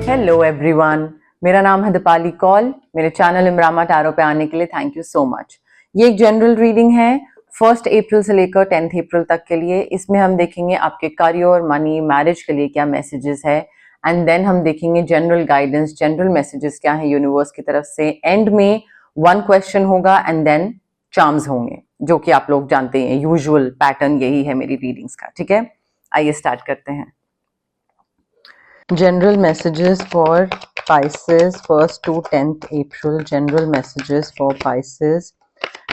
Hello everyone, मेरा नाम है दीपाली कौल। मेरे चैनल इमरामा टैरो पे आने के लिए थैंक यू सो मच। ये एक जनरल रीडिंग है 1 अप्रैल से लेकर 10 अप्रैल तक के लिए। इसमें हम देखेंगे आपके करियर, मनी, मैरिज के लिए क्या मैसेजेस है, एंड देन हम देखेंगे जनरल गाइडेंस, जनरल मैसेजेस क्या है यूनिवर्स की तरफ से। एंड में 1 क्वेश्चन होगा एंड देन चार्म्स होंगे, जो कि आप लोग जानते हैं, यूजुअल पैटर्न यही है मेरी रीडिंग्स का। ठीक है, आइए स्टार्ट करते हैं। General messages for Pisces 1st to 10th April. General messages for Pisces.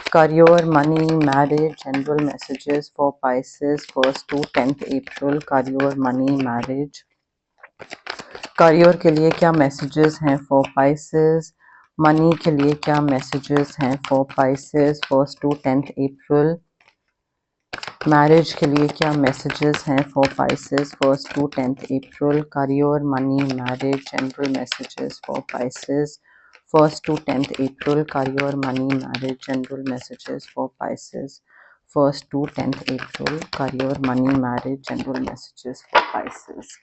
Career, money, marriage. General messages for Pisces 1st to 10th April. Career, money, marriage. Career के लिए क्या messages हैं for Pisces? Money के लिए क्या messages हैं for Pisces 1st to 10th April? Marriage के लिए क्या मैसेजेस हैं for Pisces 1st to 10th April. Career, money, marriage, general messages for Pisces 1st to 10th April. Career, money, marriage, general messages for Pisces 1st to 10th April. Career, money, marriage, general messages for Pisces.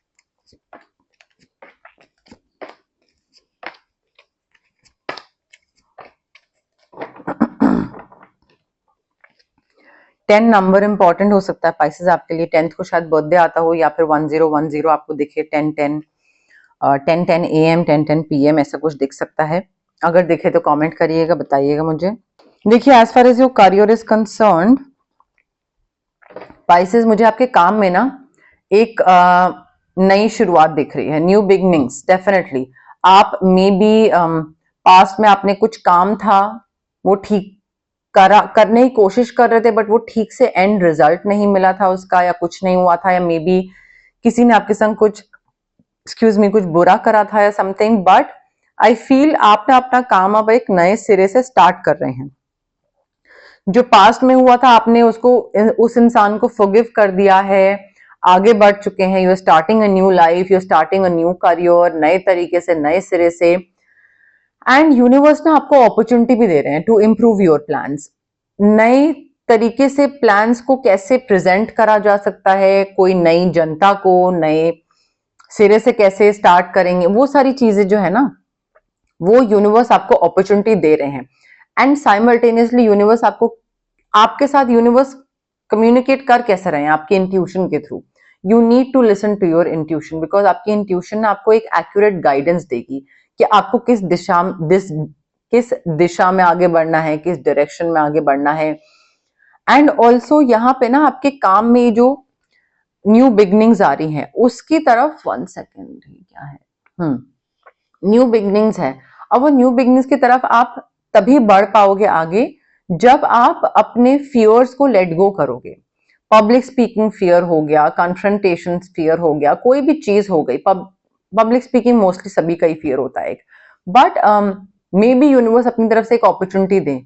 10 number important हो सकता है Pisces आपके लिए। 10th को शायद birthday आता हो, या फिर 1010 आपको दिखे, 1010 1010 AM 1010 PM ऐसा कुछ दिख सकता है। अगर दिखे तो कमेंट करिएगा, बताइएगा मुझे। देखिए, as far as your career is concerned Pisces, मुझे आपके काम में ना एक नई शुरुआत दिख रही है, न्यू बिगनिंग्स। डेफिनेटली आप मे बी पास्ट में आपने कुछ काम था वो ठीक करने की कोशिश कर रहे थे, बट वो ठीक से एंड रिजल्ट नहीं मिला था उसका, या कुछ नहीं हुआ था, या मे बी किसी ने आपके संग कुछ कुछ बुरा करा था या समथिंग। बट आई फील आपने अपना काम अब एक नए सिरे से स्टार्ट कर रहे हैं। जो पास्ट में हुआ था आपने उसको, उस इंसान को फॉरगिव कर दिया है, आगे बढ़ चुके हैं। You are starting a new life, you are starting a new career, नए तरीके से, नए सिरे से। एंड यूनिवर्स ना आपको अपॉर्चुनिटी भी दे रहे हैं टू इम्प्रूव योर प्लान्स। नए तरीके से प्लान्स को कैसे प्रेजेंट करा जा सकता है, कोई नई जनता को नए सिरे से कैसे स्टार्ट करेंगे, वो सारी चीजें जो है ना, वो यूनिवर्स आपको अपॉर्चुनिटी दे रहे हैं। एंड साइमल्टेनियसली यूनिवर्स आपको, आपके साथ यूनिवर्स कम्युनिकेट कर कैसे रहे हैं, आपके इंट्यूशन के थ्रू। You need to listen to your intuition, because आपकी इंट्यूशन आपको एक एक्यूरेट गाइडेंस देगी कि आपको किस दिशा में आगे बढ़ना है, किस डायरेक्शन में आगे बढ़ना है। एंड ऑल्सो यहाँ पे ना आपके काम में जो न्यू बिगनिंग्स आ रही हैं उसकी तरफ, 1 सेकेंड, क्या है, न्यू बिगनिंग्स है। अब वो न्यू बिगनिंग्स की तरफ आप तभी बढ़ पाओगे आगे जब आप अपने फियर्स को लेट गो करोगे। पब्लिक स्पीकिंग फियर हो गया, कन्फ्रंटेशन फियर हो गया, कोई भी चीज हो गई। पब्लिक स्पीकिंग मोस्टली सभी का ही फियर होता है एक। बट मे बी यूनिवर्स अपनी तरफ से एक अपॉर्चुनिटी दे,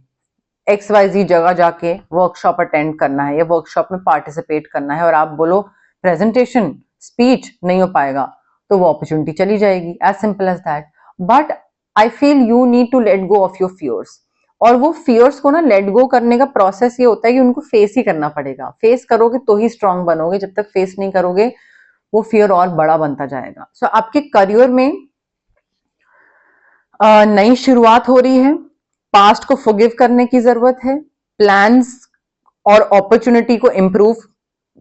XYZ जगह जाके वर्कशॉप अटेंड करना है या वर्कशॉप में पार्टिसिपेट करना है, और आप बोलो प्रेजेंटेशन, स्पीच नहीं हो पाएगा, तो वो अपॉर्चुनिटी चली जाएगी। As simple as that. But I feel you need to let go of your fears. और वो फियर्स को ना लेट गो करने का प्रोसेस ये होता है कि उनको फेस ही करना पड़ेगा। फेस करोगे तो ही स्ट्रांग बनोगे, जब तक फेस नहीं करोगे वो फियर और बड़ा बनता जाएगा। सो आपके करियर में नई शुरुआत हो रही है, पास्ट को फॉरगिव करने की जरूरत है, प्लान्स और अपॉर्चुनिटी को इम्प्रूव,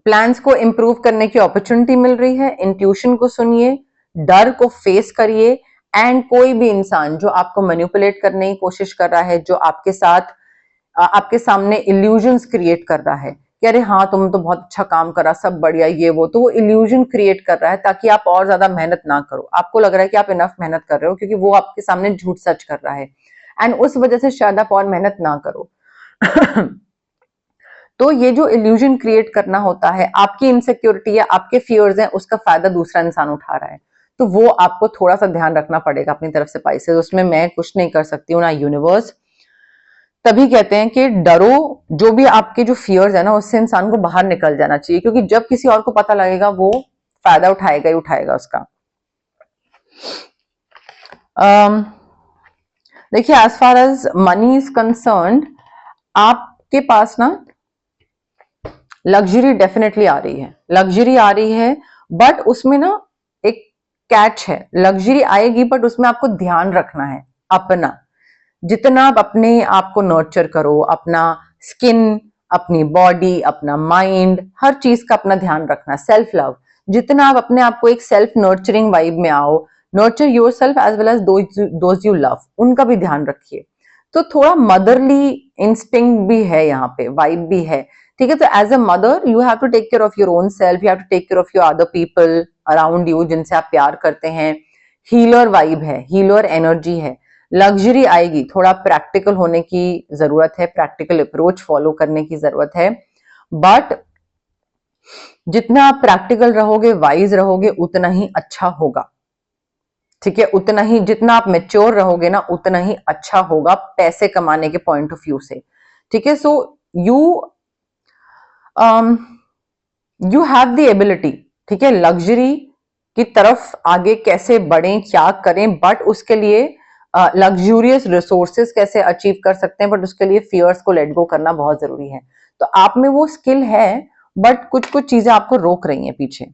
प्लान्स को इम्प्रूव करने की अपॉर्चुनिटी मिल रही है। इंट्यूशन को सुनिए, डर को फेस करिए। एंड कोई भी इंसान जो आपको मैनिपुलेट करने की कोशिश कर रहा है, जो आपके साथ आपके सामने इल्यूजन्स क्रिएट कर रहा है कि अरे हाँ तुम तो बहुत अच्छा काम करा, सब बढ़िया, ये वो, तो वो इल्यूजन क्रिएट कर रहा है ताकि आप और ज्यादा मेहनत ना करो। आपको लग रहा है कि आप इनफ मेहनत कर रहे हो, क्योंकि वो आपके सामने झूठ सच कर रहा है, एंड उस वजह से शायद आप और मेहनत ना करो। तो ये जो इल्यूजन क्रिएट करना होता है, आपकी इनसिक्योरिटी है, आपके फियर्स हैं, उसका फायदा दूसरा इंसान उठा रहा है। तो वो आपको थोड़ा सा ध्यान रखना पड़ेगा अपनी तरफ से पाइसेस। उसमें मैं कुछ नहीं कर सकती हूँ, ना यूनिवर्स। तभी कहते हैं कि डरो, जो भी आपके जो फियर्स है ना, उससे इंसान को बाहर निकल जाना चाहिए, क्योंकि जब किसी और को पता लगेगा वो फायदा उठाएगा ही उठाएगा उसका। देखिए, as far as money is concerned, आपके पास ना लग्जरी डेफिनेटली आ रही है, लग्जरी आ रही है, बट उसमें ना एक कैच है, लग्जरी आएगी बट उसमें आपको ध्यान रखना है अपना। जितना आप अपने आप को नर्चर करो, अपना स्किन, अपनी बॉडी, अपना माइंड, हर चीज का अपना ध्यान रखना, सेल्फ लव, जितना आप अपने आप को एक सेल्फ नर्चरिंग वाइब में आओ, nurture yourself as well as those you love, उनका भी ध्यान रखिए। तो थोड़ा मदरली इंस्टिंक्ट भी है यहाँ पे, वाइब भी है, ठीक है। तो as a mother you have to take care of your own self, you have to take care of your other people around you जिनसे आप प्यार करते हैं। हीलर वाइब है, हीलर एनर्जी है। लग्जरी आएगी, थोड़ा प्रैक्टिकल होने की जरूरत है, प्रैक्टिकल अप्रोच फॉलो करने की जरूरत है, बट जितना आप प्रैक्टिकल रहोगे, वाइज रहोगे, उतना ही अच्छा होगा, ठीक है। उतना ही, जितना आप मेच्योर रहोगे ना, उतना ही अच्छा होगा पैसे कमाने के पॉइंट ऑफ व्यू से, ठीक है। So you you have the ability, ठीक है, लग्जरी की तरफ आगे कैसे बढ़ें, क्या करें, बट उसके लिए लग्जूरियस रिसोर्सेस कैसे अचीव कर सकते हैं, बट उसके लिए फियर्स को लेट गो करना बहुत जरूरी है। तो आप में वो स्किल है, बट कुछ कुछ चीजें आपको रोक रही हैं पीछे।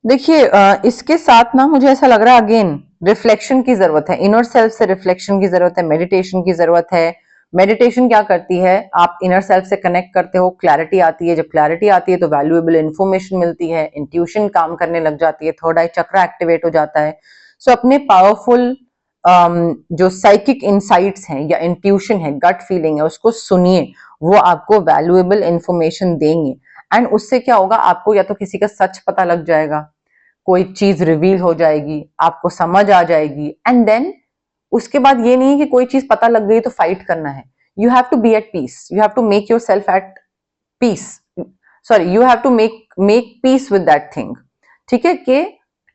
देखिए इसके साथ ना मुझे ऐसा लग रहा है अगेन रिफ्लेक्शन की जरूरत है, इनर सेल्फ से रिफ्लेक्शन की जरूरत है, मेडिटेशन की जरूरत है। मेडिटेशन क्या करती है, आप इनर सेल्फ से कनेक्ट करते हो, क्लैरिटी आती है, जब क्लैरिटी आती है तो वैल्यूएबल इंफॉर्मेशन मिलती है, इंट्यूशन काम करने लग जाती है, थर्ड आई चक्र एक्टिवेट हो जाता है। सो अपने पावरफुल जो साइकिक इंसाइट्स हैं या इंट्यूशन है, गट फीलिंग है, उसको सुनिए, वो आपको वैल्यूएबल इंफॉर्मेशन देंगे। एंड उससे क्या होगा, आपको या तो किसी का सच पता लग जाएगा, कोई चीज रिवील हो जाएगी, आपको समझ आ जाएगी, एंड देन उसके बाद ये नहीं है कि कोई चीज पता लग गई तो फाइट करना है। You have to be at peace, you have to make yourself at peace, sorry you have to make peace with that thing, ठीक है। कि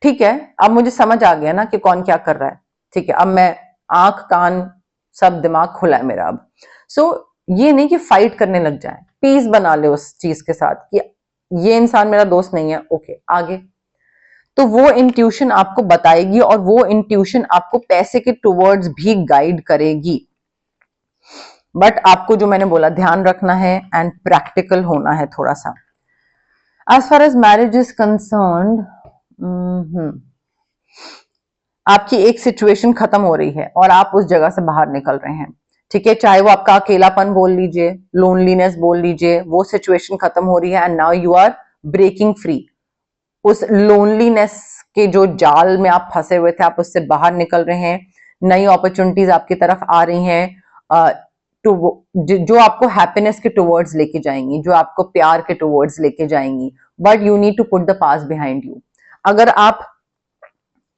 ठीक है, अब मुझे समझ आ गया ना कि कौन क्या कर रहा है, ठीक है, अब मैं आंख कान सब दिमाग खुला है मेरा अब। सो ये नहीं कि फाइट करने लग जाए, पीस बना ले उस चीज के साथ कि ये इंसान मेरा दोस्त नहीं है, ओके आगे। तो वो इंट्यूशन आपको बताएगी और वो इंट्यूशन आपको पैसे के टुवर्ड्स भी गाइड करेगी, बट आपको जो मैंने बोला ध्यान रखना है एंड प्रैक्टिकल होना है थोड़ा सा। As far as marriage is concerned, आपकी एक सिचुएशन खत्म हो रही है और आप उस जगह से बाहर निकल रहे हैं, ठीक है, चाहे वो आपका अकेलापन बोल लीजिए, लोनलीनेस बोल लीजिए, वो सिचुएशन खत्म हो रही है and now you are breaking free. उस लोनलीनेस के जो जाल में आप फंसे हुए थे, आप उससे बाहर निकल रहे हैं, नई अपॉर्चुनिटीज आपकी तरफ आ रही हैं, जो आपको हैप्पीनेस के टुवर्ड्स लेके जाएंगी, जो आपको प्यार के टुवर्ड्स लेके जाएंगी, but you need to put the past behind you. अगर आप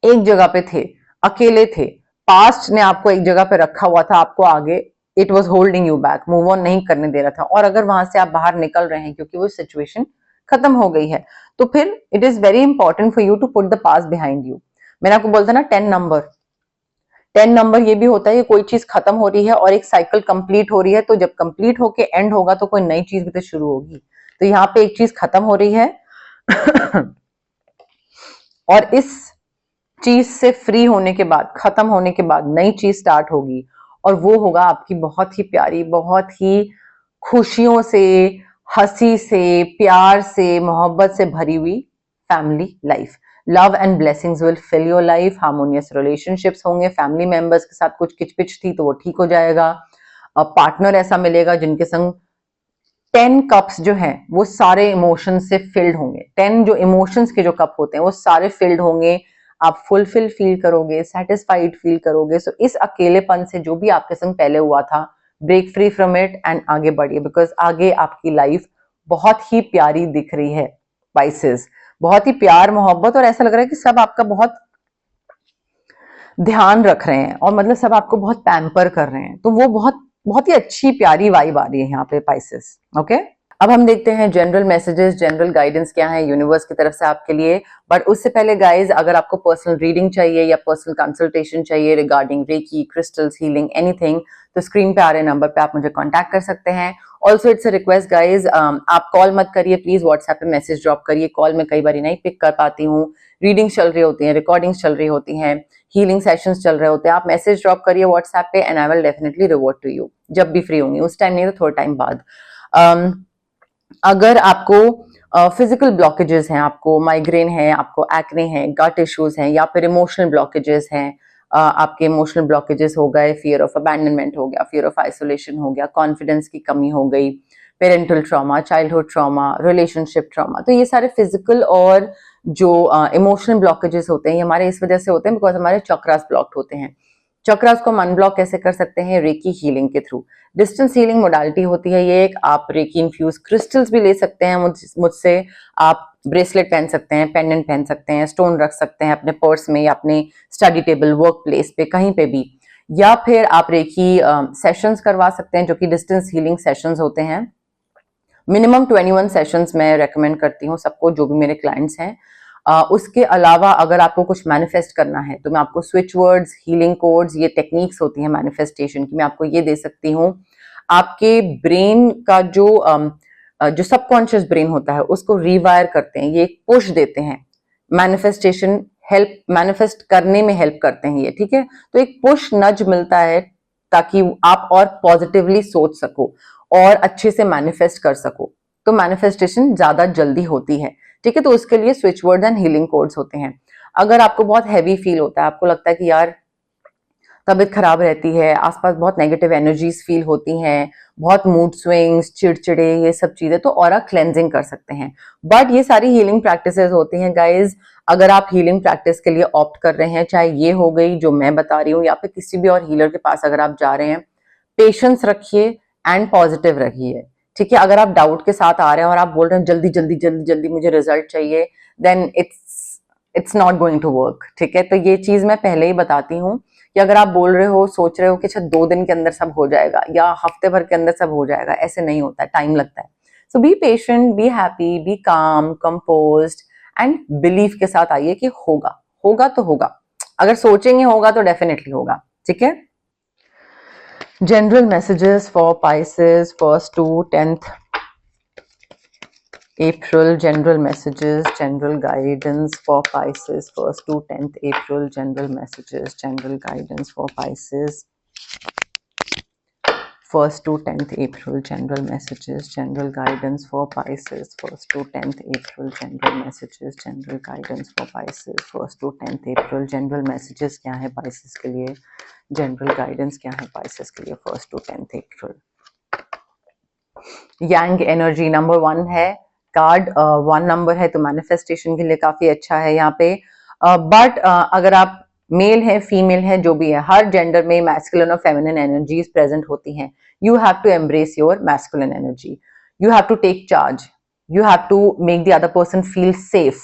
एक जगह पे थे, अकेले थे, पास्ट ने आपको एक जगह पे रखा हुआ था, आपको आगे it was holding you back, move on नहीं करने दे रहा था, और अगर वहां से आप बाहर निकल रहे हैं क्योंकि वो सिचुएशन खत्म हो गई है, तो फिर it is very important for you to put the past behind you. मैंने आपको बोलता ना 10 नंबर, 10 नंबर ये भी होता है कि कोई चीज खत्म हो रही है और एक साइकिल कंप्लीट हो रही है, तो जब कंप्लीट होके एंड होगा तो कोई नई चीज भी तो शुरू होगी। तो यहाँ पे एक चीज खत्म हो रही है और इस चीज से फ्री होने के बाद, खत्म होने के बाद नई चीज स्टार्ट होगी, और वो होगा आपकी बहुत ही प्यारी, बहुत ही खुशियों से, हंसी से, प्यार से, मोहब्बत से भरी हुई family life. Love and blessings will fill your life, harmonious relationships होंगे, फैमिली मेंबर्स के साथ कुछ किचपिच थी तो वो ठीक हो जाएगा, पार्टनर ऐसा मिलेगा जिनके संग 10 कप्स जो हैं वो सारे इमोशंस से फिल्ड होंगे, 10 जो इमोशंस के जो कप होते हैं वो सारे फिल्ड होंगे, आप फुलफिल फील करोगे, सेटिस्फाइड फील करोगे। सो इस अकेलेपन से जो भी आपके संग पहले हुआ था, break free from it and आगे बढ़िए, बिकॉज आगे आपकी लाइफ बहुत ही प्यारी दिख रही है स्पाइसेस, बहुत ही प्यार मोहब्बत, और ऐसा लग रहा है कि सब आपका बहुत ध्यान रख रहे हैं और मतलब सब आपको बहुत पैम्पर कर रहे हैं, तो वो बहुत बहुत ही अच्छी प्यारी वाइब आ रही है यहाँ पे पाइसेस। ओके, अब हम देखते हैं जनरल मैसेजेस, जनरल गाइडेंस क्या है यूनिवर्स की तरफ से आपके लिए। बट उससे पहले गाइज, अगर आपको पर्सनल रीडिंग चाहिए या पर्सनल कंसल्टेशन चाहिए regarding reiki, crystals, healing, anything, तो स्क्रीन पे आ रहे नंबर पे आप मुझे कांटेक्ट कर सकते हैं। Also it's a request guys, आप कॉल मत करिए प्लीज, व्हाट्सएप पे मैसेज ड्रॉप करिए, कॉल में कई बार नहीं पिक कर पाती हूँ, रीडिंग्स चल रही होती हैं, रिकॉर्डिंग्स चल रही होती हैं, हीलिंग सेशंस चल रहे होते हैं, आप मैसेज ड्रॉप करिए व्हाट्सएप पे and I will definitely revert to you जब भी फ्री होंगी, उस टाइम नहीं तो थोड़ा टाइम बाद। अगर आपको फिजिकल ब्लॉकेजेस हैं, आपको माइग्रेन है, आपको एक्ने है, गट इश्यूज हैं, या फिर इमोशनल ब्लॉकेजेस हैं, आपके इमोशनल ब्लॉकेजेस हो गए, फियर ऑफ अबैंडनमेंट हो गया, फियर ऑफ आइसोलेशन हो गया, कॉन्फिडेंस की कमी हो गई, parental trauma, childhood trauma, relationship trauma. तो ये सारे फिजिकल और जो इमोशनल ब्लॉकेजेस होते हैं, ये हमारे इस वजह से होते हैं बिकॉज हमारे चक्रास ब्लॉक्ड होते हैं। चक्रास को हम अनब्लॉक कैसे कर सकते हैं? रेकी हीलिंग के थ्रू। डिस्टेंस हीलिंग मोडालिटी होती है ये एक। आप रेकी इन्फ्यूज क्रिस्टल्स भी ले सकते हैं मुझसे। आप ब्रेसलेट पहन सकते हैं, पेंडेंट पहन सकते हैं, स्टोन रख सकते हैं अपने पर्स में या अपने स्टडी टेबल, वर्क प्लेस पे, कहीं पे भी। या फिर आप रेकी सेशंस करवा सकते हैं जो कि डिस्टेंस हीलिंग सेशंस होते हैं। मिनिमम 21 सेशंस मैं रेकमेंड करती हूँ सबको, जो भी मेरे क्लाइंट्स हैं। उसके अलावा अगर आपको कुछ मैनिफेस्ट करना है तो मैं आपको स्विच वर्ड्स, हीलिंग कोड्स, ये टेक्निक्स होती हैं मैनिफेस्टेशन की, मैं आपको ये दे सकती हूँ। आपके ब्रेन का जो सबकॉन्शियस ब्रेन होता है उसको रिवायर करते हैं, ये एक पुश देते हैं। मैनिफेस्टेशन हेल्प, मैनिफेस्ट करने में हेल्प करते हैं ये, ठीक है। तो एक पुश नज मिलता है ताकि आप और पॉजिटिवली सोच सको और अच्छे से मैनिफेस्ट कर सको, तो मैनिफेस्टेशन ज्यादा जल्दी होती है, ठीक है। तो उसके लिए switch word and healing codes होते हैं। अगर आपको बहुत हैवी फील होता है, आपको लगता है कि यार तबीयत खराब रहती है, आसपास बहुत नेगेटिव एनर्जीज फील होती हैं, बहुत मूड स्विंग्स, चिड़चिड़े, ये सब चीजें, तो ऑरा क्लेंजिंग कर सकते हैं। बट ये सारी हीलिंग प्रैक्टिसेस होती हैं गाइज। अगर आप हीलिंग प्रैक्टिस के लिए ऑप्ट कर रहे हैं, चाहे ये हो गई जो मैं बता रही हूँ या फिर किसी भी और हीलर के पास अगर आप जा रहे हैं, पेशेंस रखिए एंड पॉजिटिव रहिए, ठीक है। अगर आप डाउट के साथ आ रहे हैं और आप बोल रहे हैं जल्दी जल्दी जल्दी जल्दी मुझे रिजल्ट चाहिए, then it's not going to work, ठीक है। तो ये चीज मैं पहले ही बताती हूँ कि अगर आप बोल रहे हो, सोच रहे हो कि अच्छा 2 दिन के अंदर सब हो जाएगा या हफ्ते भर के अंदर सब हो जाएगा, ऐसे नहीं होता है, टाइम लगता है। So be patient, be happy, be calm, composed and belief के साथ आइए कि होगा, होगा तो होगा। अगर सोचेंगे होगा तो डेफिनेटली होगा, ठीक है। General messages for Pisces 1st to 10th April. General messages, general guidance for Pisces 1st to 10th April. General messages, general guidance for Pisces 1st to 10th April. General messages, general guidance for Pisces 1st to 10th April. General messages, general guidance for Pisces 1st to 10th April. General messages क्या है Pisces के लिए? General guidance क्या है Pisces के लिए 1st to 10th April? Yang energy number 1 है card, 1 number है तो मैनिफेस्टेशन के लिए काफी अच्छा है यहाँ पे। बट अगर आप मेल है, फीमेल है, जो भी है, हर जेंडर में मैस्कुलिन और फेमिनिन एनर्जीज प्रेजेंट होती हैं। You have to embrace your masculine energy, you have to take charge, you have to make the other person feel safe.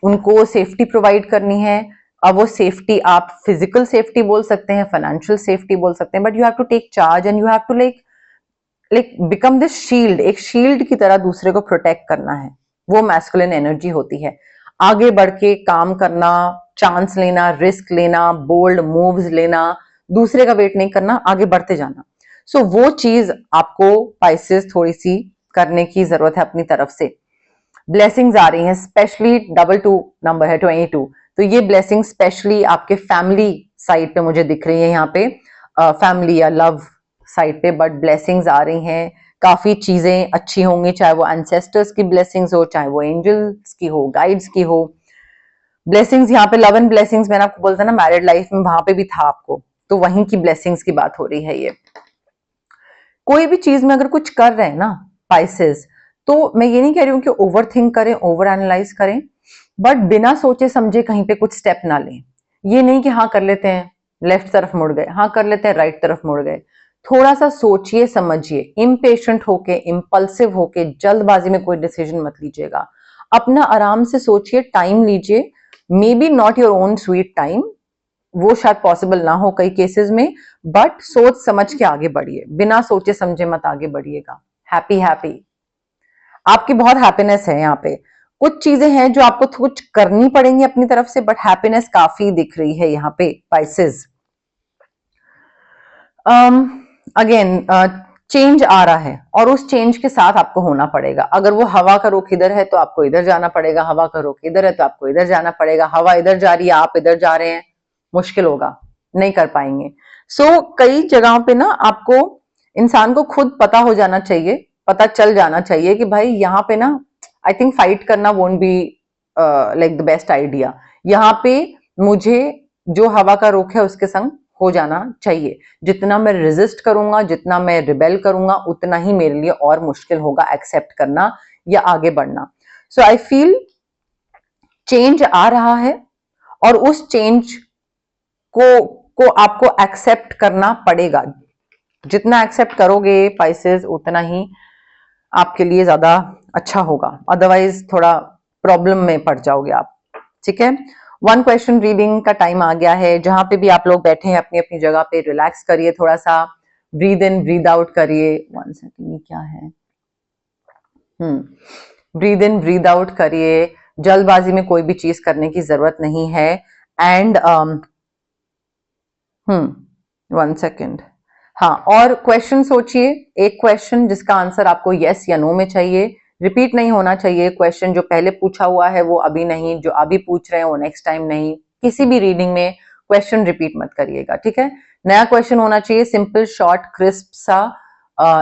उनको सेफ्टी प्रोवाइड करनी है। अब वो सेफ्टी आप फिजिकल सेफ्टी बोल सकते हैं, फाइनेंशियल सेफ्टी बोल सकते हैं, but you have to take charge and you have to like become this shield. एक शील्ड की तरह दूसरे को प्रोटेक्ट करना है, वो मैस्कुलिन एनर्जी होती है। आगे बढ़ के काम करना, चांस लेना, रिस्क लेना, बोल्ड मूव्स लेना, दूसरे का वेट नहीं करना, आगे बढ़ते जाना। सो वो चीज आपको Pisces थोड़ी सी करने की जरूरत है अपनी तरफ से। ब्लेसिंग्स आ रही हैं, स्पेशली 22 नंबर है 22, तो ये ब्लेसिंग स्पेशली आपके फैमिली साइड पे मुझे दिख रही है यहाँ पे, फैमिली या लव साइड पे, बट ब्लेसिंग्स आ रही हैं। काफी चीजें अच्छी होंगी, चाहे वो एंसेस्टर्स की ब्लेसिंग्स हो, चाहे वो एंजल्स की हो, गाइड्स की हो। ब्लेसिंग्स यहाँ पे लव एंड ब्लेसिंग्स मैंने आपको बोलता ना मैरिड लाइफ में, वहां पे भी था आपको, तो वहीं की ब्लेसिंग्स की बात हो रही है ये। कोई भी चीज में अगर कुछ कर रहे हैं ना Pisces, तो मैं ये नहीं कह रही हूँ कि ओवर थिंक करें, ओवर एनालाइज करें, बट बिना सोचे समझे कहीं पे कुछ स्टेप ना लें। ये नहीं कि हाँ कर लेते हैं, लेफ्ट तरफ मुड़ गए, हाँ कर लेते हैं, राइट तरफ मुड़ गए। थोड़ा सा सोचिए समझिए, इम्पेशेंट होके, इम्पल्सिव होके, जल्दबाजी में कोई डिसीजन मत लीजिएगा। अपना आराम से सोचिए, टाइम लीजिए, may be not your own sweet time, वो शायद पॉसिबल ना हो कई केसेस में, बट सोच समझ के आगे बढ़िए, बिना सोचे समझे मत आगे बढ़िएगा। हैप्पी हैप्पी, आपकी बहुत हैप्पीनेस है यहाँ पे। कुछ चीजें हैं जो आपको कुछ करनी पड़ेंगी अपनी तरफ से, बट हैप्पीनेस काफी दिख रही है यहाँ पे Pisces। अगेन चेंज आ रहा है और उस चेंज के साथ आपको होना पड़ेगा। अगर वो हवा का रुख इधर है तो आपको इधर जाना पड़ेगा, हवा का रुख इधर है तो आपको इधर जाना पड़ेगा। हवा इधर जा रही है, आप इधर जा रहे हैं, मुश्किल होगा, नहीं कर पाएंगे। सो कई जगहों पे ना आपको, इंसान को खुद पता हो जाना चाहिए, पता चल जाना चाहिए कि भाई यहाँ पे ना आई थिंक फाइट करना won't be like the best idea. यहाँ पे मुझे जो हवा का रुख है उसके संग हो जाना चाहिए। जितना मैं रेजिस्ट करूंगा, जितना मैं रिबेल करूंगा, उतना ही मेरे लिए और मुश्किल होगा एक्सेप्ट करना या आगे बढ़ना। सो आई फील चेंज आ रहा है और उस चेंज को आपको एक्सेप्ट करना पड़ेगा। जितना एक्सेप्ट करोगे पाइसेस, उतना ही आपके लिए ज्यादा अच्छा होगा, अदरवाइज थोड़ा प्रॉब्लम में पड़ जाओगे आप। ठीक है, वन क्वेश्चन रीडिंग का टाइम आ गया है। जहां पे भी आप लोग बैठे हैं अपनी अपनी जगह पे रिलैक्स करिए, थोड़ा सा ब्रीद इन ब्रीद आउट करिए। वन सेकेंड, ये क्या है? ब्रीद इन ब्रीद आउट करिए। जल्दबाजी में कोई भी चीज करने की जरूरत नहीं है। एंड वन सेकेंड, हाँ, और क्वेश्चन सोचिए, एक क्वेश्चन जिसका आंसर आपको यस या नो में चाहिए, रिपीट नहीं होना चाहिए। क्वेश्चन जो पहले पूछा हुआ है वो अभी नहीं, जो अभी पूछ रहे हैं वो नेक्स्ट टाइम नहीं। किसी भी रीडिंग में क्वेश्चन रिपीट मत करिएगा, ठीक है? नया क्वेश्चन होना चाहिए, सिंपल शॉर्ट क्रिस्प सा,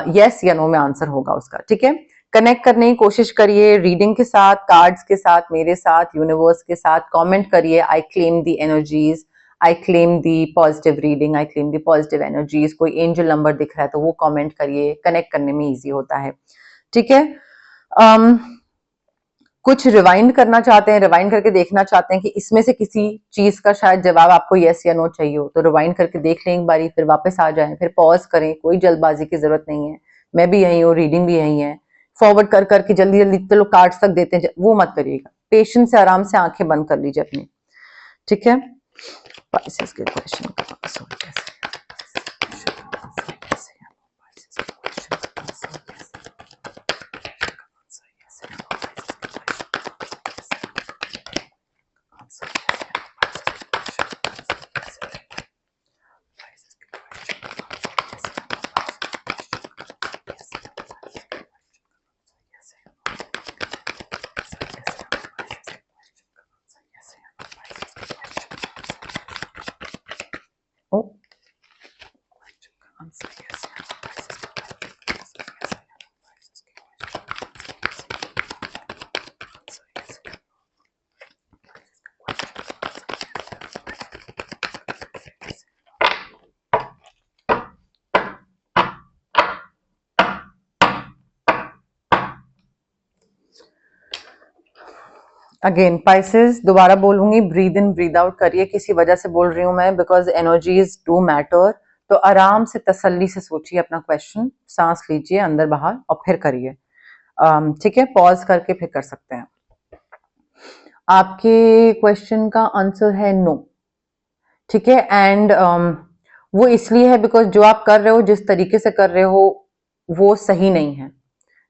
यस या नो में आंसर होगा उसका, ठीक है? कनेक्ट करने की कोशिश करिए रीडिंग के साथ, कार्ड्स के साथ, मेरे साथ, यूनिवर्स के साथ। कमेंट करिए, I claim the energies, I claim the positive reading, I claim the positive energies. कोई एंजल नंबर दिख रहा है तो वो कमेंट करिए, कनेक्ट करने में इजी होता है, ठीक है? कुछ रिवाइंड करना चाहते हैं, रिवाइंड करके देखना चाहते हैं कि इसमें से किसी चीज का शायद जवाब आपको यस या नो चाहिए हो, तो रिवाइंड करके देख लें एक बारी, फिर वापस आ जाएं, फिर पॉज करें। कोई जल्दबाजी की जरूरत नहीं है, मैं भी यही हूँ, रीडिंग भी यही है। फॉरवर्ड कर करके जल्दी जल्दी चलो कार्ड्स तक देते हैं, वो मत करिएगा। पेशेंस से आराम से आंखें बंद कर लीजिए अपनी, ठीक है? Pisces के क्वेश्चन का आंसर कैसे? अगेन पाइसेस, दोबारा बोलूंगी, ब्रीद इन ब्रीद आउट करिए। किसी वजह से बोल रही हूं मैं, बिकॉज एनर्जीज डू मैटर। तो आराम से तसल्ली से सोचिए अपना क्वेश्चन, सांस लीजिए अंदर बाहर और फिर करिए, ठीक है? पॉज करके फिर कर सकते हैं। आपके क्वेश्चन का आंसर है नो, ठीक है? एंड वो इसलिए है बिकॉज जो आप कर रहे हो, जिस तरीके से कर रहे हो, वो सही नहीं है।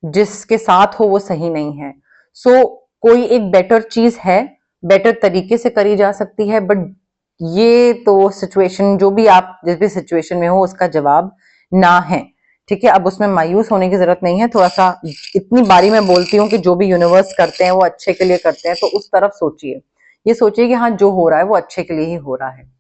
जिसके साथ हो वो सही नहीं है। सो कोई एक बेटर चीज है, बेटर तरीके से करी जा सकती है, बट ये तो सिचुएशन, जो भी आप जिस भी सिचुएशन में हो, उसका जवाब ना है, ठीक है? अब उसमें मायूस होने की जरूरत नहीं है। थोड़ा सा, इतनी बारी मैं बोलती हूँ कि जो भी यूनिवर्स करते हैं वो अच्छे के लिए करते हैं, तो उस तरफ सोचिए, ये सोचिए कि हाँ, जो हो रहा है वो अच्छे के लिए ही हो रहा है।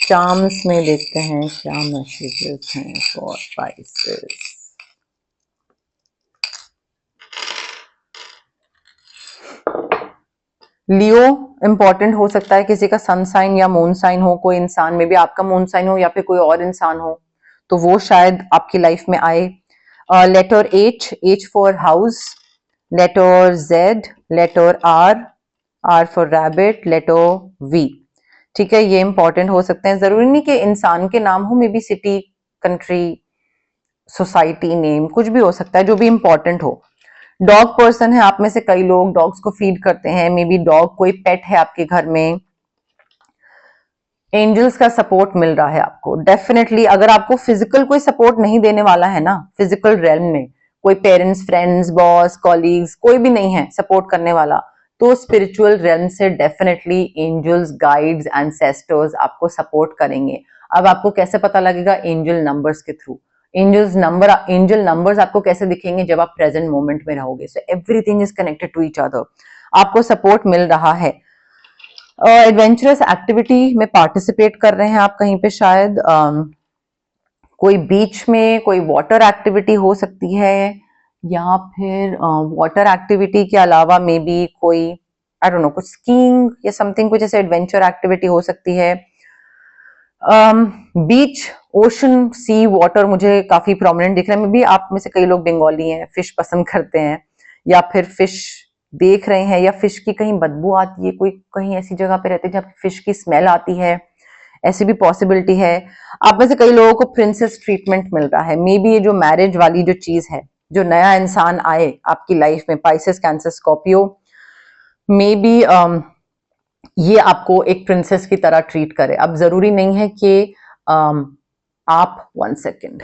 चार्म्स में देखते हैं क्या मैसेजेस हैं फॉर पाइसेस। लियो इंपॉर्टेंट हो सकता है, किसी का सन साइन या मून साइन हो, कोई इंसान में भी आपका मून साइन हो या फिर कोई और इंसान हो, तो वो शायद आपकी लाइफ में आए। Letter H for house, letter Z, letter R for rabbit, letter V, ठीक है? ये इंपॉर्टेंट हो सकते हैं। जरूरी नहीं कि इंसान के नाम हो, may be city, country, society name, कुछ भी हो सकता है जो भी इंपॉर्टेंट हो। डॉग पर्सन है आप में से कई लोग, डॉग्स को फीड करते हैं, मे बी डॉग कोई पेट है आपके घर में। एंजल्स का सपोर्ट मिल रहा है आपको डेफिनेटली। अगर आपको फिजिकल कोई सपोर्ट नहीं देने वाला है ना, फिजिकल रेल्म में कोई पेरेंट्स, फ्रेंड्स, बॉस, कॉलीग्स, कोई भी नहीं है सपोर्ट करने वाला, तो स्पिरिचुअल रेल्म से डेफिनेटली एंजल्स, गाइड्स, एंसेस्टर्स आपको सपोर्ट करेंगे। अब आपको कैसे पता लगेगा? एंजल नंबर्स के थ्रू। एंजल नंबर्स आपको कैसे दिखेंगे? जब आप प्रेजेंट मोमेंट में रहोगे। So everything is connected to each other. आपको सपोर्ट मिल रहा है। एडवेंचरस एक्टिविटी में पार्टिसिपेट कर रहे हैं आप कहीं पे शायद, कोई बीच में कोई वाटर एक्टिविटी हो सकती है, या फिर वाटर एक्टिविटी के अलावा मे बी कोई आई डोंट नो कुछ स्कीइंग या समथिंग, कुछ ऐसे एडवेंचर एक्टिविटी हो सकती है। बीच, ओशन, सी, वाटर मुझे काफी प्रोमिनेंट दिख रहा है। मे बी आप में से कई लोग बंगाली हैं, फिश पसंद करते हैं, या फिर फिश देख रहे हैं, या फिश की कहीं बदबू आती है, कोई कहीं ऐसी जगह पे रहते हैं जहाँ फिश की स्मेल आती है, ऐसी भी पॉसिबिलिटी है। आप में से कई लोगों को प्रिंसेस ट्रीटमेंट मिल रहा है। मे बी ये जो मैरिज वाली जो चीज है, जो नया इंसान आए आपकी लाइफ में, Pisces, cancer, Scorpio, may be ये आपको एक प्रिंसेस की तरह ट्रीट करे। अब जरूरी नहीं है कि आप 1 सेकेंड,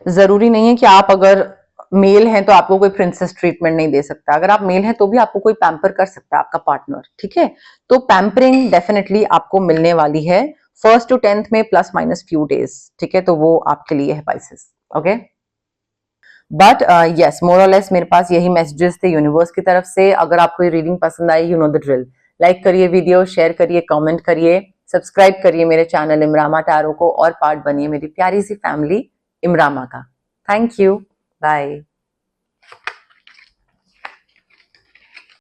जरूरी नहीं है कि आप अगर मेल हैं तो आपको कोई प्रिंसेस ट्रीटमेंट नहीं दे सकता। अगर आप मेल हैं तो भी आपको कोई पैम्पर कर सकता है, आपका पार्टनर, ठीक है। तो पैम्परिंग डेफिनेटली आपको मिलने वाली है 1st to 10th में, प्लस माइनस फ्यू डेज, ठीक है। तो वो आपके लिए है पाइसेस, ओके। बट यस, मोर और लेस मेरे पास यही मैसेजेस थे यूनिवर्स की तरफ से। अगर आपको ये रीडिंग पसंद आई, you know the drill, like करिए वीडियो, शेयर करिए, कमेंट करिए, सब्सक्राइब करिए मेरे चैनल इमरामा टैरो को, और पार्ट बनिए मेरी प्यारी सी फैमिली इमरामा का। Thank you, bye.